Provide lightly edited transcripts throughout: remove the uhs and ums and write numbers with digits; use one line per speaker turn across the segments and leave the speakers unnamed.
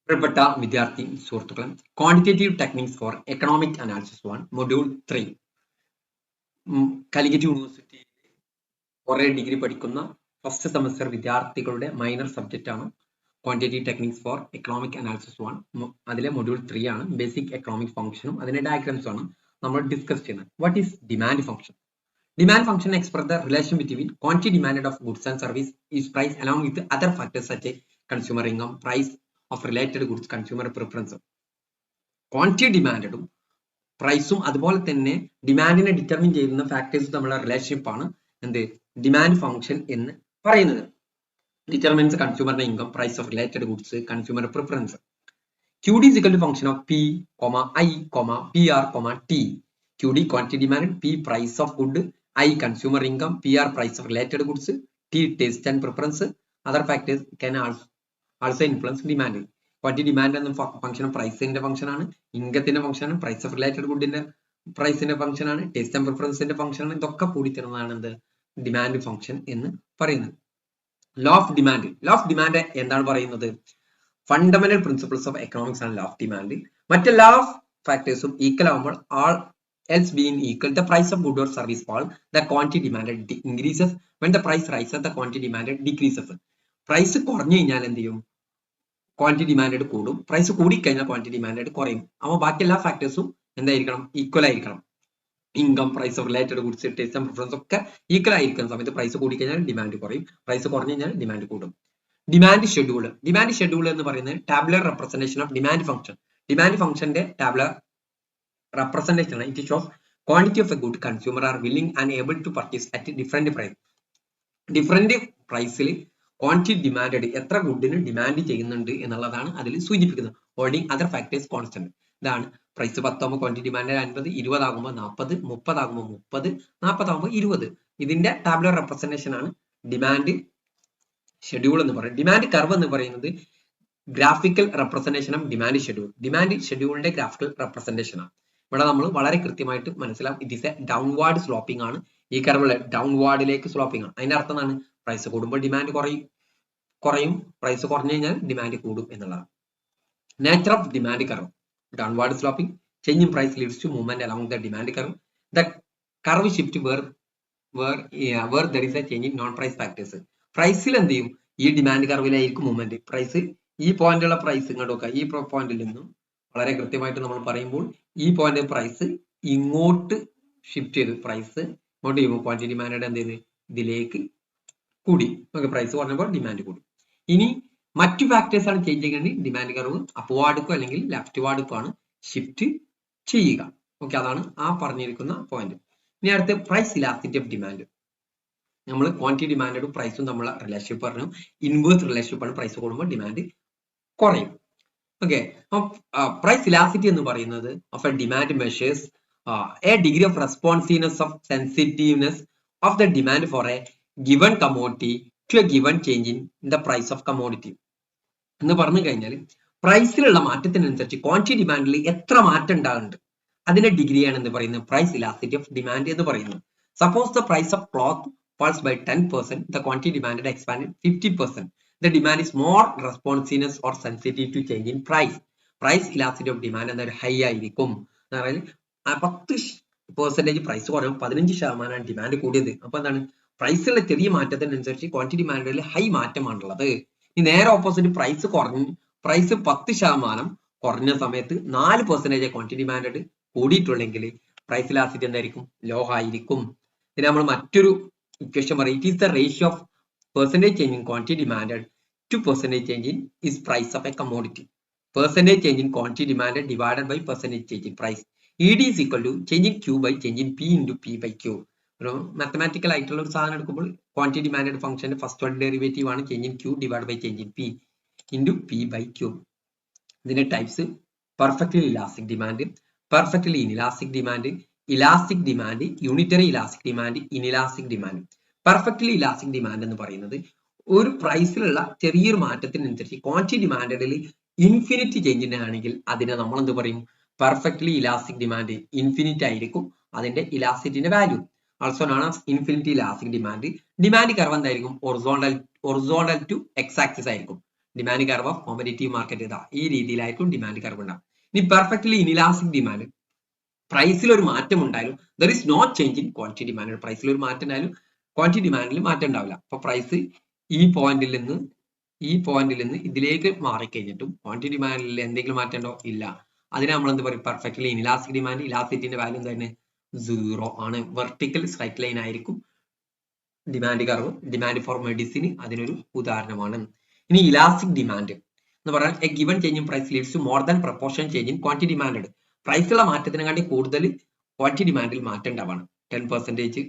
പ്രിയപ്പെട്ട വിദ്യാർത്ഥി സുഹൃത്തുക്കളെ, quantitative techniques for economic analysis 1 module 3 Calicut university കുറെ ഡിഗ്രി പഠിക്കുന്ന ഫസ്റ്റ് സെമസ്റ്റർ വിദ്യാർത്ഥികളുടെ മൈനർ സബ്ജക്റ്റ് ആണ് quantitative techniques for economic analysis 1. അതിലെ മൊഡ്യൂൾ 3 ആണ്. ബേസിക് എക്കണോമിക് ഫംഗ്ഷനും അതിന്റെ ഡയഗ്രാംസും ആണ് നമ്മൾ ഡിസ്കസ് ചെയ്യുന്നത്. What is demand function? Demand function expresses the relation between quantity demanded of goods and service is price along with other factors such as consumer income, price of related goods, consumer preference. Quantity demanded പ്രൈസും അതുപോലെ തന്നെ ഡിമാൻഡിനെ determine ചെയ്യുന്ന factors തമ്മിലുള്ള relationship ആണ് എന്ത് demand function എന്ന് പറയുന്നത്. ഡിറ്റർമിൻസ് കൺസ്യൂമറിന്റെ income, price of related goods, consumer preference. QD is equal to function of P, I, PR, T. QD quantity demanded, P price of good, I consumer income, PR price of related goods, T taste and preference. Other factors can also influence demand. Quantity demand എന്ന function പ്രൈസിന്റെ function ആണ്, ഇൻകത്തിന്റെ function ആണ്, price of related ഗുഡിന്റെ പ്രൈസിന്റെ function ആണ്, taste and പ്രിഫറൻസിന്റെ function ആണ്. ഇതൊക്കെ കൂടി തരുന്നതാണ് എന്ത് demand function എന്ന് പറയുന്നത്. Law of demand. Law of demand എന്താണ് പറയുന്നത്? ഫണ്ടമെന്റൽ പ്രിൻസിപ്പിൾസ് ഓഫ് എക്കണോമിക്സ് ആണ് ലോ ഓഫ് ഡിമാൻഡ്. മറ്റെല്ലാ ഫാക്ടേഴ്സും ഈക്വൽ ആകുമ്പോൾ else being equal, the price of good or service fall, the quantity demanded increases. When the price rises, the quantity demanded decreases. Price കുറഞ്ഞു കഴിഞ്ഞാൽ എന്ത് ചെയ്യും? Quantity demand കൂടും. Price കൂടിക്കഴിഞ്ഞാൽ quantity demand കുറയും. അപ്പോൾ ബാക്കി എല്ലാ ഫാക്ടേഴ്സും എന്തായിരിക്കണം? ഈക്വൽ ആയിരിക്കണം. Income, price of related goods, taste and preference ഒക്കെ ഈക്വൽ ആയിരിക്കുന്ന സമയത്ത് പ്രൈസ് കൂടിക്കഴിഞ്ഞാൽ ഡിമാൻഡ് കുറയും, പ്രൈസ് കുറഞ്ഞു കഴിഞ്ഞാൽ ഡിമാൻഡ് കൂടും. Demand schedule. ഡിമാൻഡ് ഷെഡ്യൂൾ എന്ന് പറയുന്നത് tabular representation of demand function. Demand ഫംഗ്ഷന്റെ tabular representation. It shows quantity of a good consumer are willing and able to purchase at different price. Different price quantity demanded എത്ര ഗുഡിന് demand ചെയ്യുന്നുണ്ട് എന്നുള്ളതാണ് അതിൽ സൂചിപ്പിക്കുന്നത്. Holding other factors constant. ഇതാണ് price 10 ആകുമ്പോൾ quantity demand 50, 20 ആകുമ്പോൾ 40, 30 ആകുമ്പോൾ 30, 40 ആകുമ്പോൾ 20. ഇതിന്റെ ടാബുലർ റെപ്രസെന്റേഷൻ ആണ് ഡിമാൻഡ് ഷെഡ്യൂൾ എന്ന് പറയുന്നത്. ഡിമാൻഡ് കർവ് എന്ന് പറയുന്നത് graphical representation of demand schedule. Demand ഷെഡ്യൂളിന്റെ ഗ്രാഫിക്കൽ റെപ്രസെന്റേഷൻ ആണ്. ഇവിടെ നമ്മൾ വളരെ കൃത്യമായിട്ട് മനസ്സിലാവും. It is a downward sloping ആണ്. ഈ കർവ് ഡൗൺവാർഡിലേക്ക് സ്ലോപ്പിംഗ് ആണ്. അതിന്റെ അർത്ഥം എന്താണ്? പ്രൈസ് കൂടുമ്പോൾ ഡിമാൻഡ് കുറയും, പ്രൈസ് കുറഞ്ഞു കഴിഞ്ഞാൽ ഡിമാൻഡ് കൂടും എന്നുള്ളതാണ്. Nature of demand curve. Downward sloping. Change in price leads to movement along the demand curve. The curve shift where there is a change in non price factors. പ്രൈസിൽ എന്ത് ചെയ്യും? ഈ demand കർവിലായിരിക്കും movement. Price ഈ പോയിന്റുള്ള price ഇങ്ങോട്ട് നോക്കുക. ഈ പോയിന്റിൽ നിന്നും വളരെ കൃത്യമായിട്ട് നമ്മൾ പറയുമ്പോൾ ഈ പോയിന്റ് പ്രൈസ് ഇങ്ങോട്ട് ഷിഫ്റ്റ് ചെയ്ത് പ്രൈസ് ഇങ്ങോട്ട് ചെയ്യുമ്പോൾ ക്വാണ്ടിറ്റി ഡിമാൻഡ് എന്ത് ചെയ്ത് ഇതിലേക്ക് കൂടി. ഓക്കെ, പ്രൈസ് കുറഞ്ഞപ്പോൾ ഡിമാൻഡ് കൂടി. ഇനി മറ്റു ഫാക്ടേഴ്സ് ആണ് ചേഞ്ച് ചെയ്യുന്നത്. ഡിമാൻഡ് കർവ് അപ്വാർഡ്ക്കോ അല്ലെങ്കിൽ ലെഫ്റ്റ് വാർഡ്ക്കോ ആണ് ഷിഫ്റ്റ് ചെയ്യുക. ഓക്കെ, അതാണ് ആ പറഞ്ഞിരിക്കുന്ന പോയിന്റ്. ഇനി അടുത്ത് പ്രൈസ് ഇലാസ്റ്റിസിറ്റി ഓഫ് ഡിമാൻഡ്. നമ്മൾ ക്വാണ്ടിറ്റി ഡിമാൻഡും പ്രൈസും തമ്മിലുള്ള റിലേഷൻഷിപ്പ് പറഞ്ഞു. ഇൻവേഴ്സ് റിലേഷൻഷിപ്പ് ആണ്. പ്രൈസ് കൂടുമ്പോൾ ഡിമാൻഡ് കുറയും. ഓക്കെ, പ്രൈസ് ഇലാസ്റ്റിസിറ്റി എന്ന് പറയുന്നത് of a demand measures a degree of responsiveness of sensitiveness of the demand for a given commodity to a given change in the price of commodity എന്ന് പറഞ്ഞു കഴിഞ്ഞാൽ പ്രൈസിലുള്ള മാറ്റത്തിനനുസരിച്ച് quantity ഡിമാൻഡിൽ എത്ര മാറ്റം ഉണ്ടാകുന്നുണ്ട് അതിന്റെ ഡിഗ്രിയാണ് എന്ന് പറയുന്നത് പ്രൈസ് ഇലാസ്റ്റിസിറ്റി ഓഫ് ഡിമാൻഡ് എന്ന് പറയുന്നത്. Suppose the price of cloth falls by 10%, the quantity demanded expanded 50%. The demand is more responsiveness or sensitive to change in price. Price elasticity of demand എന്നാൽ ഹൈ ആയിരിക്കും. 10% price കുറയും, 15% demand കൂടിയത്. അപ്പൊ എന്താണ്? പ്രൈസിലുള്ള ചെറിയ മാറ്റത്തിനനുസരിച്ച് quantity ഡിമാൻഡിൽ high മാറ്റമാണുള്ളത്. ഈ നേരെ opposite price 10% കുറഞ്ഞ സമയത്ത് 4% ക്വാണ്ടിറ്റി ഡിമാൻഡ് കൂടിയിട്ടുണ്ടെങ്കിൽ പ്രൈസ് ഇലാസ്റ്റിസിറ്റി എന്തായിരിക്കും? ലോ ആയിരിക്കും. ഇതിന് നമ്മൾ മറ്റൊരു equation പറയും. It is the ratio of percentage change in quantity demanded to percentage change in is price of a commodity. Percentage change in quantity demanded divided by percentage change in price. ED is equal to change in Q by change in P into P by Q. ഒരു mathematical ആയിട്ടുള്ള ഒരു സാധനം എടുക്കുമ്പോൾ quantity demand ഫംഗ്ഷന്റെ first order derivative ആണ് change in Q divide by change in P into P by Q. ഇതിന്റെ types perfectly elastic demand, perfectly inelastic demand, elastic demand, unitary elastic demand, inelastic demand. Perfectly elastic demand എന്ന് പറയുന്നത് ഒരു പ്രൈസിലുള്ള ചെറിയൊരു മാറ്റത്തിനനുസരിച്ച് quantity ഡിമാൻഡിൽ infinity ചേഞ്ചിന്റെ ആണെങ്കിൽ അതിനെ നമ്മൾ എന്ത് പറയും? Perfectly elastic demand. ഇൻഫിനിറ്റ് ആയിരിക്കും അതിന്റെ ഇലാസ്റ്റിറ്റിന്റെ value. Also known as infinity elastic demand. Demand curve എന്തായിരിക്കും? ഒറിസോണ്ടൽ ടു എക്സ് ആക്സിസ് ആയിരിക്കും. Demand curve of competitive market ഇതാ ഈ രീതിയിലായിരിക്കും ഡിമാൻഡ് കർവ് ഉണ്ടാവും. ഇനി പെർഫെക്റ്റ്ലി ഇനിലാസ്റ്റിക് ഡിമാൻഡ്, പ്രൈസിൽ ഒരു മാറ്റം ഉണ്ടായാലും there is no change in quantity demand. പ്രൈസിൽ ഒരു മാറ്റം ഉണ്ടായാലും ക്വാണ്ടിറ്റി ഡിമാൻഡിൽ മാറ്റം ഉണ്ടാവില്ല. അപ്പൊ പ്രൈസ് ഈ പോയിന്റിൽ നിന്ന് ഇതിലേക്ക് മാറിക്കഴിഞ്ഞിട്ടും ക്വാണ്ടിറ്റി ഡിമാൻഡിൽ എന്തെങ്കിലും മാറ്റം ഉണ്ടോ? ഇല്ല. അതിനെ നമ്മൾ എന്ത് പറയും? Perfectly elastic demand. ഇലാസ്റ്റിറ്റിന്റെ വാല്യൂ തന്നെ 0 ആണ്. വെർട്ടിക്കൽ സ്ട്രൈറ്റ് ലൈൻ ആയിരിക്കും demand curve. Demand for medicine അതിനൊരു ഉദാഹരണമാണ്. ഇനി ഇലാസ്റ്റിക് ഡിമാൻഡ് എന്ന് പറഞ്ഞാൽ a given change in price leads to more than proportion change in quantity demand. പ്രൈസുള്ള മാറ്റത്തിനെക്കാട്ടി കൂടുതൽ ക്വാണ്ടിറ്റി ഡിമാൻഡിൽ മാറ്റം ഉണ്ടാവാണ്. 10%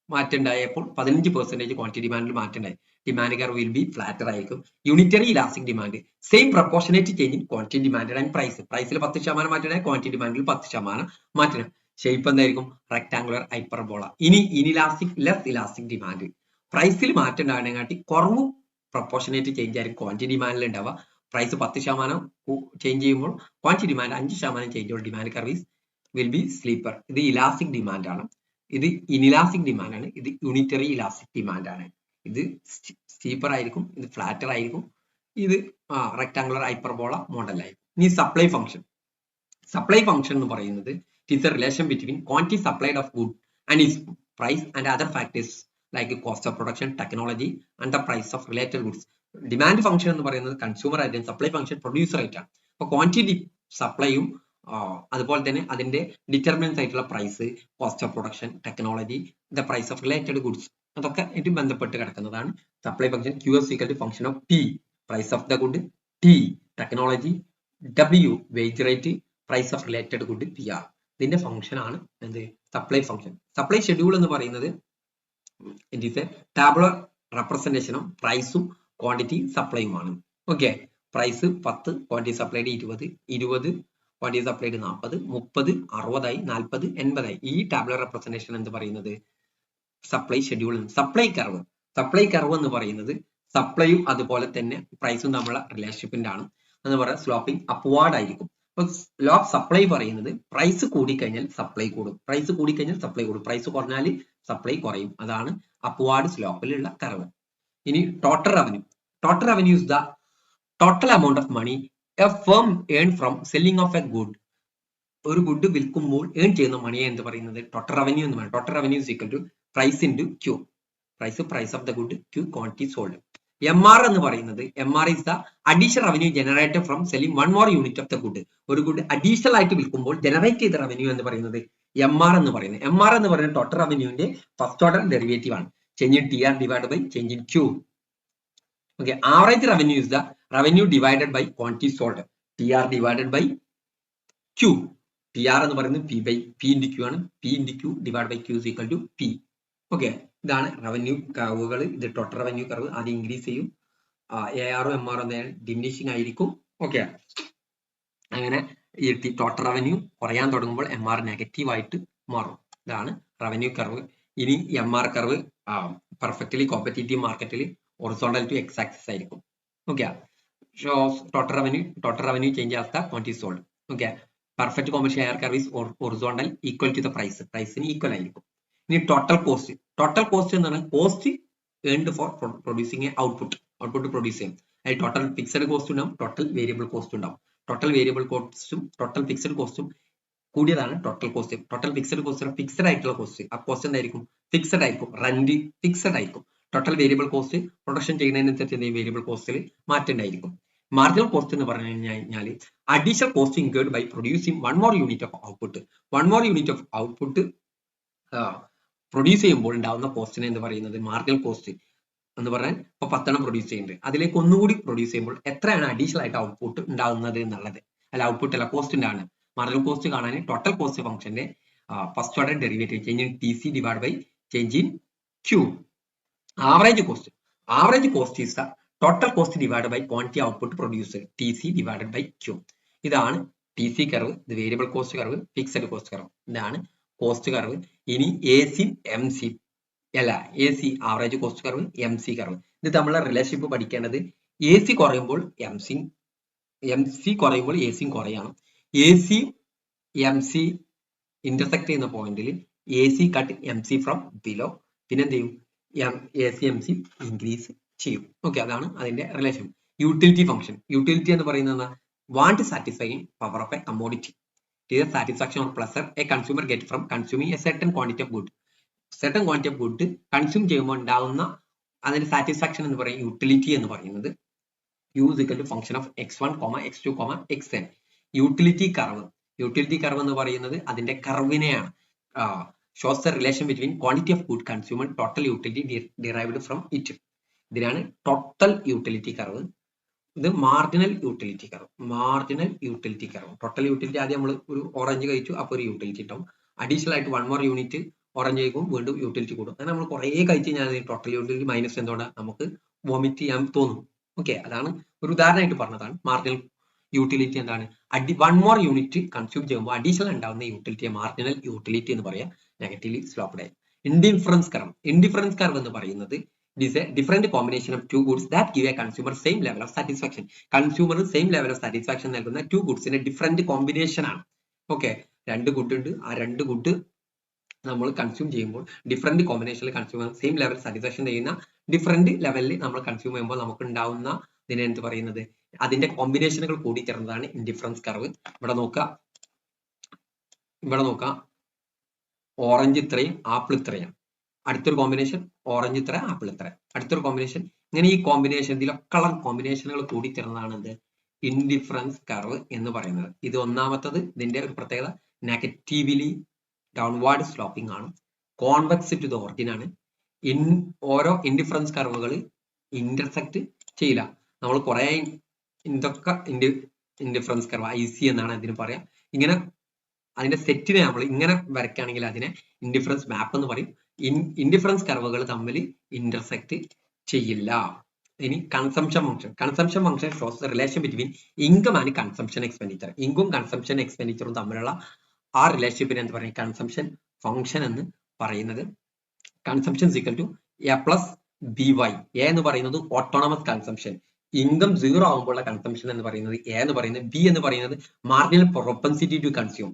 മാറ്റം ഉണ്ടായപ്പോൾ 15% ക്വാണ്ടിറ്റി ഡിമാൻഡിൽ മാറ്റം ഉണ്ടായി. Demand curve will be flatter ആയിരിക്കും. Unitary elastic demand same proportionate change in quantity demand and price. പ്രൈസിൽ 10% മാറ്റം ഉണ്ടായി, ക്വാണ്ടിറ്റി ഡിമാൻഡിൽ 10% മാറ്റം. ഷേപ്പ് എന്തായിരിക്കും? Rectangular hyperbola. ഇനി ഇനിലാസ്റ്റിക് ലെസ് ഇലാസ്റ്റിക് ഡിമാൻഡ്, പ്രൈസിൽ മാറ്റം ഉണ്ടാകാനായിട്ട് കുറവ് പ്രൊപ്പോർഷനേറ്റ് ചേഞ്ച് ആയിരിക്കും ക്വാണ്ടിറ്റി ഡിമാൻഡിൽ ഉണ്ടാവുക. പ്രൈസ് 10% ചേഞ്ച് ചെയ്യുമ്പോൾ ക്വാണ്ടിറ്റി ഡിമാൻഡ് 5% ചേഞ്ച് ചെയ്യുമ്പോൾ demand curve will B sleeper. ഇത് ഇലാസ്റ്റിക് ഡിമാൻഡ് ആണ്. ഇത് ഇനിലാസ്റ്റിക് ഡിമാൻഡ് ആണ്. ഇത് യൂണിറ്ററി ഇലാസ്റ്റിക് ഡിമാൻഡ് ആണ്. ഇത് സ്റ്റീപ്പർ ആയിരിക്കും, ഇത് ഫ്ലാറ്റർ ആയിരിക്കും, ഇത് റെക്ടാങ്കുലർ ഹൈപ്പർബോള മോഡൽ ആയിരിക്കും. ഇനി സപ്ലൈ ഫംഗ്ഷൻ. സപ്ലൈ ഫംഗ്ഷൻ എന്ന് പറയുന്നത് it is a relation between quantity supplied of good and its price and other factors like cost of production, technology and the price of related goods. Demand function എന്ന് പറയുന്നത് consumer ആയിട്ട്, supply function producer ആയിട്ടാണ്. അപ്പൊ quantity സപ്ലൈയും അതുപോലെ തന്നെ അതിന്റെ determinants ആയിട്ടുള്ള price, cost of production, technology, the price of related goods, അതൊക്കെ ആയിട്ട് ബന്ധപ്പെട്ട് കിടക്കുന്നതാണ് supply function. QS equal function of P price of the good, T technology, W wage rate, price of related good PR. ഇതിന്റെ function ആണ് എന്ത്? Supply function. Supply schedule എന്ന് പറയുന്നത് it is a tabular representation of പ്രൈസും quantity സപ്ലൈയുമാണ്. Okay, price 10, quantity supplied 20, 20 quantity supplied 40, 30 60ആയി, 40 80ആയി. ഈ tabular representation എന്ന് പറയുന്നത് സപ്ലൈ ഷെഡ്യൂൾ. സപ്ലൈ കർവ് എന്ന് പറയുന്നത് സപ്ലൈയും അതുപോലെ തന്നെ പ്രൈസും തമ്മിലുള്ള റിലേഷൻഷിപ്പിന്റെ ആണ് എന്ന് പറയാം. സ്ലോപ്പിംഗ് അപ്വാർഡ് ആയിരിക്കും. ലോ ഓഫ് സപ്ലൈ പറയുന്നത് പ്രൈസ് കൂടിക്കഴിഞ്ഞാൽ സപ്ലൈ കൂടും, പ്രൈസ് കൂടിക്കഴിഞ്ഞാൽ സപ്ലൈ കൂടും, പ്രൈസ് കുറഞ്ഞാൽ സപ്ലൈ കുറയും. അതാണ് അപ്വാർഡ് സ്ലോപ്പിലുള്ള കർവ്. ഇനി total revenue. Total revenue is the total amount of money a firm earn from selling of a good. ഒരു ഗുഡ് വിൽക്കുമ്പോൾ ഏൺ ചെയ്യുന്ന മണിയെ എന്ത് പറയുന്നത്? ടോട്ടൽ റവന്യൂ എന്ന് പറയുന്നത്. Total revenue is equal to price into Q. Price of the good, Q quantity sold. MR എന്ന് പറയുന്നത് MR is the additional revenue generated from selling one more unit of the good. ഒരു good additional ആയിട്ട് വിൽക്കുമ്പോൾ generate ചെയ്ത revenue എന്ന് പറയുന്നത് MR എന്ന് പറയുന്നത്. MR എന്ന് പറയുന്നത് ടോട്ടൽ റവന്യൂവിന്റെ ഫസ്റ്റ് ഓർഡർ ഡെറിവേറ്റീവ് ആണ്. Change in TR divide by change in Q. Okay, average revenue is the revenue divided by quantity sold, TR divided by Q. TR എന്ന് പറയുന്നത് P into Q ആണ്. P into Q divide by Q is equal to P. Okay, ഇതാണ് revenue കർവുകൾ. ഇത് total revenue curve ആദ്യം increase ചെയ്യും, AR MR diminishing ആയിരിക്കും. Okay, അങ്ങനെ ഈ ടോട്ടൽ റവന്യൂ കുറയാൻ തുടങ്ങുമ്പോൾ MR നെഗറ്റീവ് ആയിട്ട് മാറും. ഇതാണ് റവന്യൂ കർവ്. ഇനി MR കർവ് പെർഫെക്റ്റ്ലി കോമ്പറ്റീറ്റീവ് മാർക്കറ്റിൽ ഹൊറിസോണ്ടൽ ടു എക്സ് ആക്സിസ് ആയിരിക്കും. Okay, total revenue change as the quantity sold. Okay, perfect competition AR curve is horizontal equal to the പ്രൈസിന് equal ആയിരിക്കും. ഇനി total cost. Total cost എന്ന് പറഞ്ഞാൽ cost earned for producing output produce ചെയ്യും. അതിൽ total fixed cost ഉണ്ടാവും, total variable cost ഉണ്ടാവും. Total variable കോസ്റ്റും ടോട്ടൽ ഫിക്സഡ് കോസ്റ്റും കൂടിയതാണ് total cost. Total fixed cost fixed ആയിട്ടുള്ള കോസ്റ്റ്, ആ കോസ്റ്റ് എന്തായിരിക്കും? ഫിക്സഡ് ആയിരിക്കും. റെന്റ് ഫിക്സഡ് ആയിരിക്കും. ടോട്ടൽ വേരിയബിൾ കോസ്റ്റ് പ്രൊഡക്ഷൻ ചെയ്യുന്നതിനനുസരിച്ച് വേരിയബിൾ കോസ്റ്റിൽ മാറ്റം ഉണ്ടായിരിക്കും. മാർജിനൽ കോസ്റ്റ് എന്ന് പറഞ്ഞു കഴിഞ്ഞാൽ additional cost incurred by producing one more unit of output produce ചെയ്യുമ്പോൾ ഉണ്ടാവുന്ന കോസ്റ്റിനെ എന്ന് പറയുന്നത് മാർജിനൽ കോസ്റ്റ് എന്ന് പറഞ്ഞാൽ ഇപ്പൊ 10 പ്രൊഡ്യൂസ് ചെയ്യുന്നുണ്ട്, അതിലേക്ക് ഒന്നുകൂടി പ്രൊഡ്യൂസ് ചെയ്യുമ്പോൾ എത്രയാണ് അഡീഷണൽ ആയിട്ട് ഔട്ട്പുട്ട് ഉണ്ടാകുന്നത് എന്നുള്ളത്. അല്ല, ഔട്ട്പുട്ട് അല്ല, കോസ്റ്റ് ആണ്. മാർജിനൽ കോസ്റ്റ് കാണാൻ ടോട്ടൽ കോസ്റ്റ് ഫംഗ്ഷന്റെ first order derivative change in TC divide by change in Q. Average cost is the total cost divide by quantity output produce, TC divided by Q. ഇതാണ് TC curve. ഇത് variable cost curve, fixed cost curve. ഇതാണ് cost curve. ഇനി AC average cost curve, MC curve. ഇത് തമ്മിലുള്ള relationship പഠിക്കേണ്ടത് AC കുറയുമ്പോൾ MC കുറയുമ്പോൾ AC കുറയണം. AC MC ഇന്റർസെക്ട് ചെയ്യുന്ന പോയിന്റിൽ AC cut MC from below. പിന്നെ എന്ത് ചെയ്യും? AC MC ഇൻക്രീസ് ചെയ്യും. ഓക്കെ, അതാണ് അതിന്റെ റിലേഷൻ. Utility function. യൂട്ടിലിറ്റി എന്ന് പറയുന്നത് want satisfying power of A commodity. It is a satisfaction or pleasure a consumer get from consuming a certain quantity of good. Certain quantity of good consume ചെയ്യുമ്പോൾ ഉണ്ടാവുന്ന അതിന്റെ satisfaction എന്ന് പറയും utility എന്ന് പറയുന്നത്. U is equal to function of x1, x2, xn. Utility curve എന്ന് പറയുന്നത് അതിന്റെ കർവിനെയാണ്. Shows the relation between quantity of good consumer total utility derived from it. ഇതിനാണ് ടോട്ടൽ യൂട്ടിലിറ്റി കർവ്. ഇത് marginal utility curve. Total utility ആദ്യം നമ്മൾ ഒരു orange കഴിച്ചു, അപ്പോൾ ഒരു യൂട്ടിലിറ്റി ഉണ്ടാവും. അഡീഷണൽ ആയിട്ട് 1 more യൂണിറ്റ് ഓറഞ്ച് കഴിക്കും, വീണ്ടും യൂട്ടിലിറ്റി കൂടും. അങ്ങനെ നമ്മൾ കുറേ കഴിച്ച് കഴിഞ്ഞാൽ ടോട്ടൽ യൂട്ടിലിറ്റി മൈനസ് എന്തുകൊണ്ട് നമുക്ക് വോമിറ്റ് ചെയ്യാൻ തോന്നും. ഓക്കെ, അതാണ് ഒരു ഉദാഹരണമായിട്ട് പറഞ്ഞതാണ്. മാർജിനൽ യൂട്ടിലിറ്റി എന്താണ്? 1 more യൂണിറ്റ് കൺസ്യൂം ചെയ്യുമ്പോൾ അഡീഷണൽ ഉണ്ടാവുന്ന യൂട്ടിലിറ്റിയെ മാർജിനൽ യൂട്ടിലിറ്റി എന്ന് പറയാം. നെഗറ്റീവ്ലി സ്ലോപ്ഡ് ആയി. ഇൻഡിഫറൻസ് കർവ് എന്ന് പറയുന്നത് it is a different combination of two goods that give a consumer same level of satisfaction. Consumer same level of satisfaction നൽകുന്ന two goods ന്റെ different combination ആണ്. Okay, 2 good ഉണ്ട്, ആ 2 good നമ്മൾ consume ചെയ്യുമ്പോൾ different കോമ്പിനേഷനിൽ കൺസ്യൂമർ സെയിം ലെവൽ സാറ്റിസ്ഫാക്ഷൻ ചെയ്യുന്ന different ലെവലിൽ നമ്മൾ കൺസ്യൂം ചെയ്യുമ്പോൾ നമുക്ക് ഉണ്ടാവുന്ന ഇതിനെ എന്ത് പറയുന്നത്? അതിന്റെ കോമ്പിനേഷനുകൾ കൂടി ചേർന്നതാണ് ഇൻഡിഫറൻസ് കർവ്. ഇവിടെ നോക്കാം, ഓറഞ്ച് ഇത്രയും ആപ്പിൾ ഇത്രയും. അടുത്തൊരു കോമ്പിനേഷൻ ഓറഞ്ച് ഇത്ര ആപ്പിൾ ഇത്ര. അടുത്തൊരു കോമ്പിനേഷൻ. ഇങ്ങനെ ഈ കോമ്പിനേഷൻ ഇതിലൊക്കെ കളർ കോമ്പിനേഷനുകൾ കൂടി ചേർന്നതാണ് എന്ത്? ഇൻഡിഫറൻസ് കർവ് എന്ന് പറയുന്നത്. ഇത് ഒന്നാമത്തത്. ഇതിന്റെ ഒരു പ്രത്യേകത നെഗറ്റീവ്ലി ഡൗൺവാർഡ് സ്ലോപ്പിംഗ് ആണ്. കോൺവെക്സ് ടു ദ ഒറിജിൻ ആണ്. ഓരോ ഇൻഡിഫറൻസ് കർവുകൾ ഇന്റർസെക്ട് ചെയ്യില്ല. നമ്മൾ കുറെ ഇതൊക്കെ ഇൻഡിഫറൻസ് കർവ് IC എന്നാണ് അതിന് പറയാം. ഇങ്ങനെ അതിന്റെ സെറ്റിനെ നമ്മൾ ഇങ്ങനെ വരയ്ക്കുകയാണെങ്കിൽ അതിനെ ഇൻഡിഫറൻസ് മാപ്പ് എന്ന് പറയും. ഇൻഡിഫറൻസ് കർവുകൾ തമ്മിൽ ഇന്റർസെക്ട് ചെയ്യില്ല. ഇനി consumption function shows the relation between income and consumption expenditure. Income consumption എക്സ്പെൻഡിച്ചറും തമ്മിലുള്ള ആ റിലേഷൻഷിപ്പിനെ എന്ത് പറയും? കൺസംഷൻ ഫംഗ്ഷൻ എന്ന് പറയുന്നത്. Consumption equal to A+BY. A എന്ന് പറയുന്നത് ഓട്ടോണമസ് കൺസംഷൻ. ഇൻകം 0 ആകുമ്പോഴുള്ള കൺസംഷൻ എന്ന് പറയുന്നത് A എന്ന് പറയുന്നത്. ബി എന്ന് പറയുന്നത് marginal propensity to consume.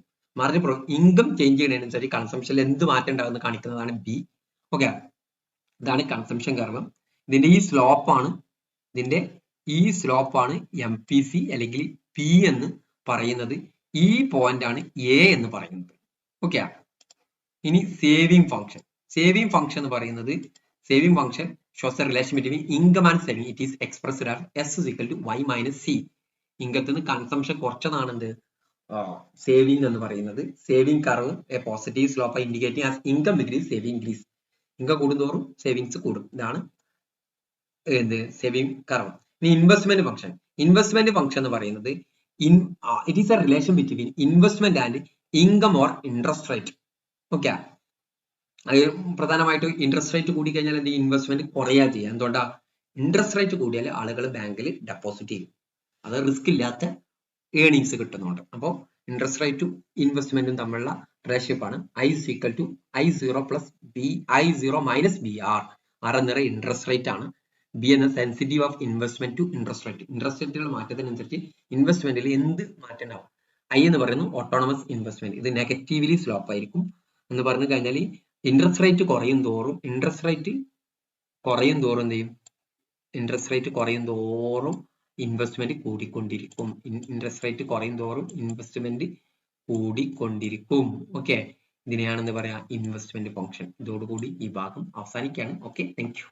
Income change ചെയ്യുന്നതിനനുസരിച്ച് കൺസംഷനിൽ എന്ത് മാറ്റം ഉണ്ടാകുന്ന കാണിക്കുന്നതാണ് B. ഓക്കെ, ഇതാണ് കൺസംഷൻ കർവ്. ഇതിന്റെ ഈ സ്ലോപ്പാണ് MPC അല്ലെങ്കിൽ P എന്ന് പറയുന്നത്. ഈ പോയിന്റ് ആണ് A എന്ന് പറയുന്നത്. ഓക്കെ, ഇനി സേവിംഗ് ഫംഗ്ഷൻ എന്ന് പറയുന്നത് saving function shows a relation between income and saving. It is expressed as S is equal to Y minus C. ഇൻകത്തിന് കൺസംഷൻ കുറച്ചതാണ് എന്ത്? സേവിംഗ് എന്ന് പറയുന്നത്. Saving curve a positive slope indicating as income decrease saving increase. Income കൂടുന്തോറും savings കൂടും. ഇതാണ് saving curve. ഇനി investment function എന്ന് പറയുന്നത് it is a relation between investment and income or interest rate. Okay, അത് പ്രധാനമായിട്ട് ഇൻട്രസ്റ്റ് റേറ്റ് കൂടി കഴിഞ്ഞാൽ എന്ത്? ഇൻവെസ്റ്റ്മെന്റ് കുറയാ ചെയ്യുക. എന്തുകൊണ്ടാ? ഇൻട്രസ്റ്റ് റേറ്റ് കൂടിയാൽ ആളുകൾ ബാങ്കിൽ ഡെപ്പോസിറ്റ് ചെയ്യും. അത് റിസ്ക് ഇല്ലാത്ത ഏർണിങ്സ് കിട്ടുന്നുണ്ട്. അപ്പോൾ ഇൻട്രസ്റ്റ് റേറ്റും ഇൻവെസ്റ്റ്മെന്റും തമ്മിലുള്ള റിലേഷൻഷിപ്പാണ് I is equal to I0 plus I0 minus BR. R എന്ന ഇൻട്രസ്റ്റ് റേറ്റ് ആണ്. B എന്ന sensitive of investment to interest rate. Interest റേറ്റുകൾ മാറ്റത്തിനനുസരിച്ച് ഇൻവെസ്റ്റ്മെന്റിൽ എന്ത് മാറ്റം ഉണ്ടാവും? I എന്ന് പറയുന്നു ഓട്ടോണമസ് ഇൻവെസ്റ്റ്മെന്റ്. ഇത് നെഗറ്റീവ്ലി സ്ലോപ്പ് ആയിരിക്കും എന്ന് പറഞ്ഞു കഴിഞ്ഞാൽ ഇൻട്രസ്റ്റ് റേറ്റ് കുറയും തോറും എന്ത് ചെയ്യും? ഇൻട്രസ്റ്റ് റേറ്റ് കുറയും തോറും ഇൻവെസ്റ്റ്മെന്റ് കൂടിക്കൊണ്ടിരിക്കും. ഓക്കെ, ഇതിനെയാണെന്ന് പറയാ ഇൻവെസ്റ്റ്മെന്റ് ഫംഗ്ഷൻ. ഇതോടുകൂടി ഈ ഭാഗം അവസാനിക്കുകയാണ്. Okay, thank you.